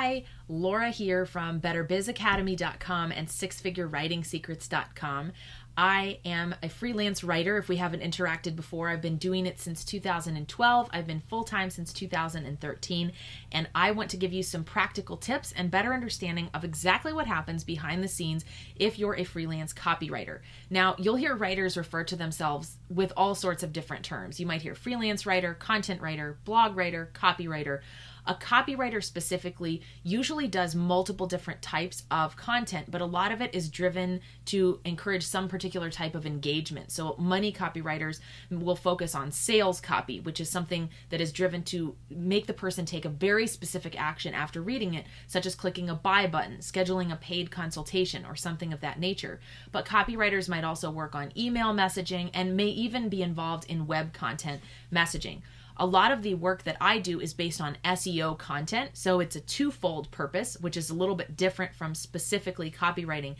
Hi, Laura here from BetterBizAcademy.com and SixFigureWritingSecrets.com. I am a freelance writer. If we haven't interacted before, I've been doing it since 2012. I've been full-time since 2013, and I want to give you some practical tips and better understanding of exactly what happens behind the scenes if you're a freelance copywriter. Now, you'll hear writers refer to themselves with all sorts of different terms. You might hear freelance writer, content writer, blog writer, copywriter. A copywriter specifically usually does multiple different types of content, but a lot of it is driven to encourage some particular type of engagement. So many copywriters will focus on sales copy, which is something that is driven to make the person take a very specific action after reading it, such as clicking a buy button, scheduling a paid consultation, or something of that nature. But copywriters might also work on email messaging and may even be involved in web content messaging. A lot of the work that I do is based on SEO content, so it's a twofold purpose, which is a little bit different from specifically copywriting.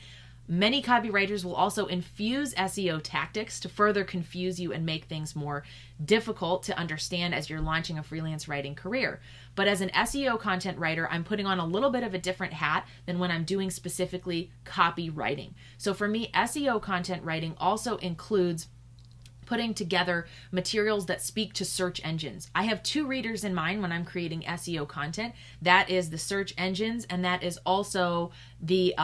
Many copywriters will also infuse SEO tactics to further confuse you and make things more difficult to understand as you're launching a freelance writing career. But as an SEO content writer, I'm putting on a little bit of a different hat than when I'm doing specifically copywriting. So for me, SEO content writing also includes putting together materials that speak to search engines. I have two readers in mind when I'm creating SEO content. That is the search engines, and that is also the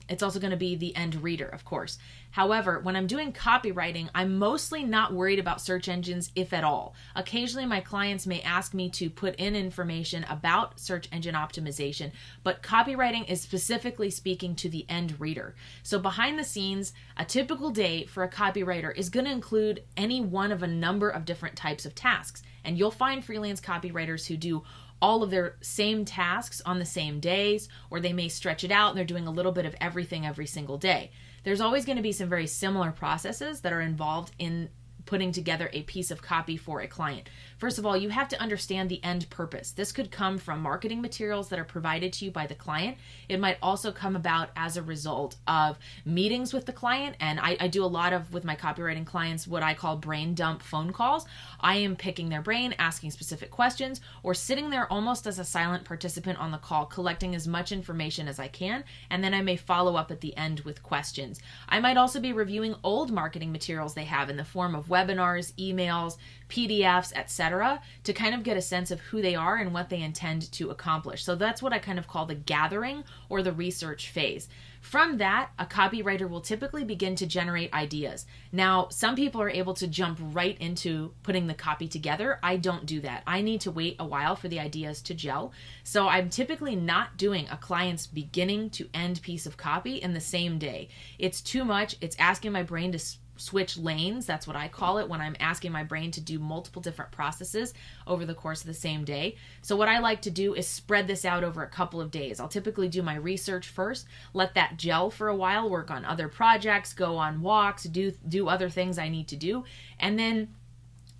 it's also going to be the end reader, of course. However, when I'm doing copywriting, I'm mostly not worried about search engines, if at all. Occasionally, my clients may ask me to put in information about search engine optimization, but copywriting is specifically speaking to the end reader. So behind the scenes, a typical day for a copywriter is going to include any one of a number of different types of tasks. And you'll find freelance copywriters who do all of their same tasks on the same days, or they may stretch it out and they're doing a little bit of everything every single day. There's always going to be some very similar processes that are involved in putting together a piece of copy for a client. First of all, you have to understand the end purpose. This could come from marketing materials that are provided to you by the client. It might also come about as a result of meetings with the client. And I do a lot of, with my copywriting clients, what I call brain dump phone calls. I am picking their brain, asking specific questions, or sitting there almost as a silent participant on the call, collecting as much information as I can. And then I may follow up at the end with questions. I might also be reviewing old marketing materials they have in the form of webinars, emails, PDFs, etc., to kind of get a sense of who they are and what they intend to accomplish. So that's what I kind of call the gathering or the research phase. From that, a copywriter will typically begin to generate ideas. Now, some people are able to jump right into putting the copy together. I don't do that. I need to wait a while for the ideas to gel. So I'm typically not doing a client's beginning to end piece of copy in the same day. It's too much. It's asking my brain to switch lanes. That's what I call it when I'm asking my brain to do multiple different processes over the course of the same day. So what I like to do is spread this out over a couple of days. I'll typically do my research first, let that gel for a while, work on other projects, go on walks, do other things I need to do, and then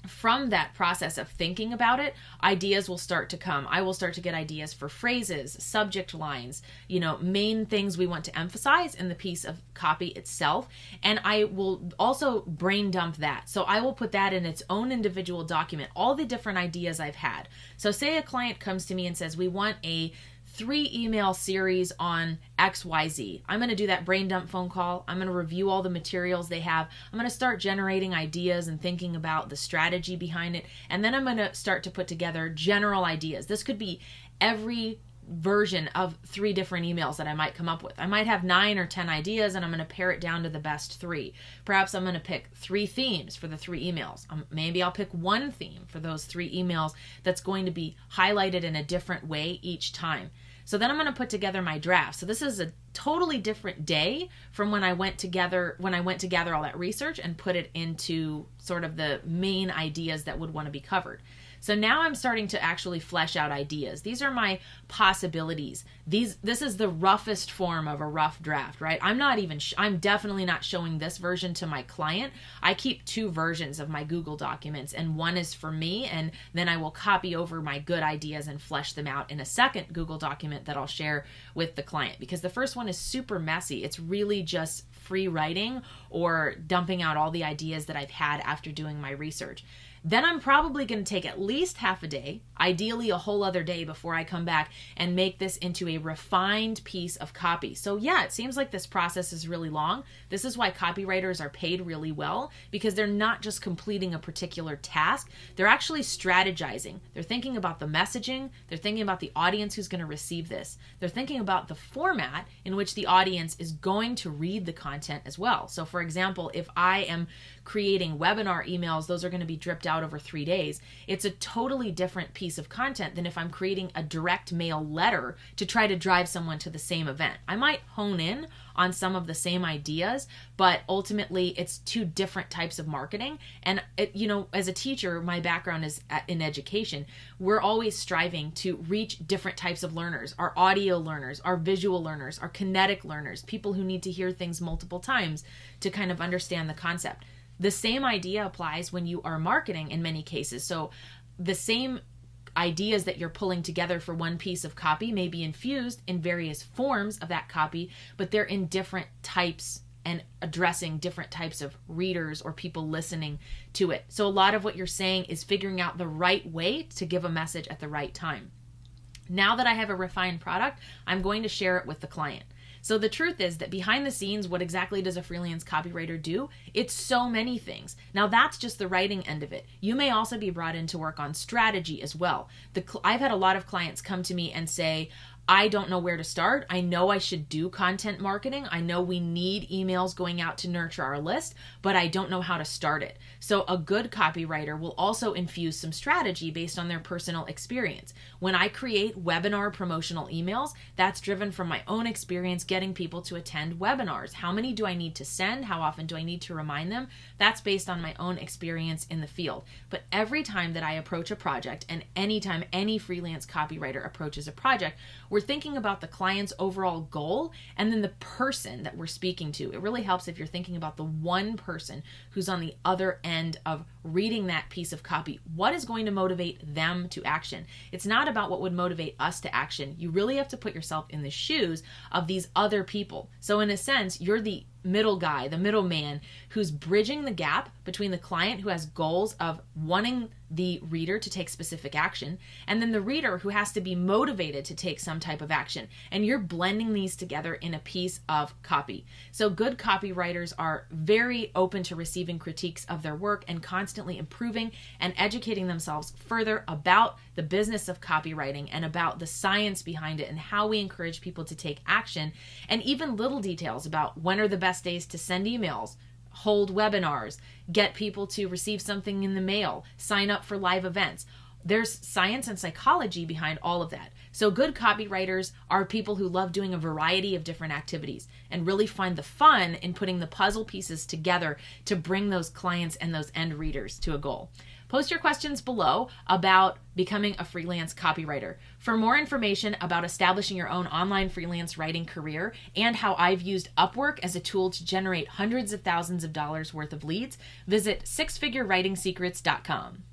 from that process of thinking about it, ideas will start to come. I will start to get ideas for phrases, subject lines, main things we want to emphasize in the piece of copy itself. And I will also brain dump that. So I will put that in its own individual document, all the different ideas I've had. So say a client comes to me and says, we want a 3 email series on XYZ. I'm going to do that brain dump phone call. I'm going to review all the materials they have. I'm going to start generating ideas and thinking about the strategy behind it. And then I'm going to start to put together general ideas. This could be every version of 3 different emails that I might come up with. I might have 9 or 10 ideas, and I'm going to pare it down to the best 3. Perhaps I'm going to pick 3 themes for the 3 emails. Maybe I'll pick 1 theme for those 3 emails that's going to be highlighted in a different way each time. So then I'm going to put together my draft. So this is a totally different day from when I went to gather all that research and put it into sort of the main ideas that would want to be covered. So now I'm starting to actually flesh out ideas. These are my possibilities. This is the roughest form of a rough draft, right? I'm definitely not showing this version to my client. I keep 2 versions of my Google documents, and one is for me, and then I will copy over my good ideas and flesh them out in a second Google document that I'll share with the client, because the first one is super messy. It's really just free writing or dumping out all the ideas that I've had after doing my research. Then I'm probably going to take at least half a day, ideally a whole other day, before I come back and make this into a refined piece of copy. So yeah, it seems like this process is really long. This is why copywriters are paid really well, because they're not just completing a particular task. They're actually strategizing. They're thinking about the messaging. They're thinking about the audience who's going to receive this. They're thinking about the format in which the audience is going to read the content as well. So for example, if I am creating webinar emails, those are going to be dripped out over 3 days. It's a totally different piece of content than if I'm creating a direct mail letter to try to drive someone to the same event. I might hone in on some of the same ideas, but ultimately it's two different types of marketing. And as a teacher, my background is in education. We're always striving to reach different types of learners: our audio learners, our visual learners, our kinetic learners, people who need to hear things multiple times to kind of understand the concept. The same idea applies when you are marketing in many cases. So the same ideas that you're pulling together for one piece of copy may be infused in various forms of that copy, but they're in different types and addressing different types of readers or people listening to it. So a lot of what you're saying is figuring out the right way to give a message at the right time. Now that I have a refined product, I'm going to share it with the client. So the truth is that behind the scenes, what exactly does a freelance copywriter do? It's so many things. Now that's just the writing end of it. You may also be brought in to work on strategy as well. I've had a lot of clients come to me and say, I don't know where to start. I know I should do content marketing. I know we need emails going out to nurture our list, but I don't know how to start it. So a good copywriter will also infuse some strategy based on their personal experience. When I create webinar promotional emails, that's driven from my own experience getting people to attend webinars. How many do I need to send? How often do I need to remind them? That's based on my own experience in the field. But every time that I approach a project, and anytime any freelance copywriter approaches a project, we're thinking about the client's overall goal and then the person that we're speaking to. It really helps if you're thinking about the one person who's on the other end of reading that piece of copy. What is going to motivate them to action? It's not about what would motivate us to action. You really have to put yourself in the shoes of these other people. So in a sense, you're the middle guy, the middleman who's bridging the gap between the client who has goals of wanting the reader to take specific action, and then the reader who has to be motivated to take some type of action. And you're blending these together in a piece of copy. So good copywriters are very open to receiving critiques of their work and constantly improving and educating themselves further about the business of copywriting and about the science behind it and how we encourage people to take action, and even little details about when are the best days to send emails, hold webinars, get people to receive something in the mail, sign up for live events. There's science and psychology behind all of that. So good copywriters are people who love doing a variety of different activities and really find the fun in putting the puzzle pieces together to bring those clients and those end readers to a goal. Post your questions below about becoming a freelance copywriter. For more information about establishing your own online freelance writing career and how I've used Upwork as a tool to generate hundreds of thousands of dollars worth of leads, visit sixfigurewritingsecrets.com.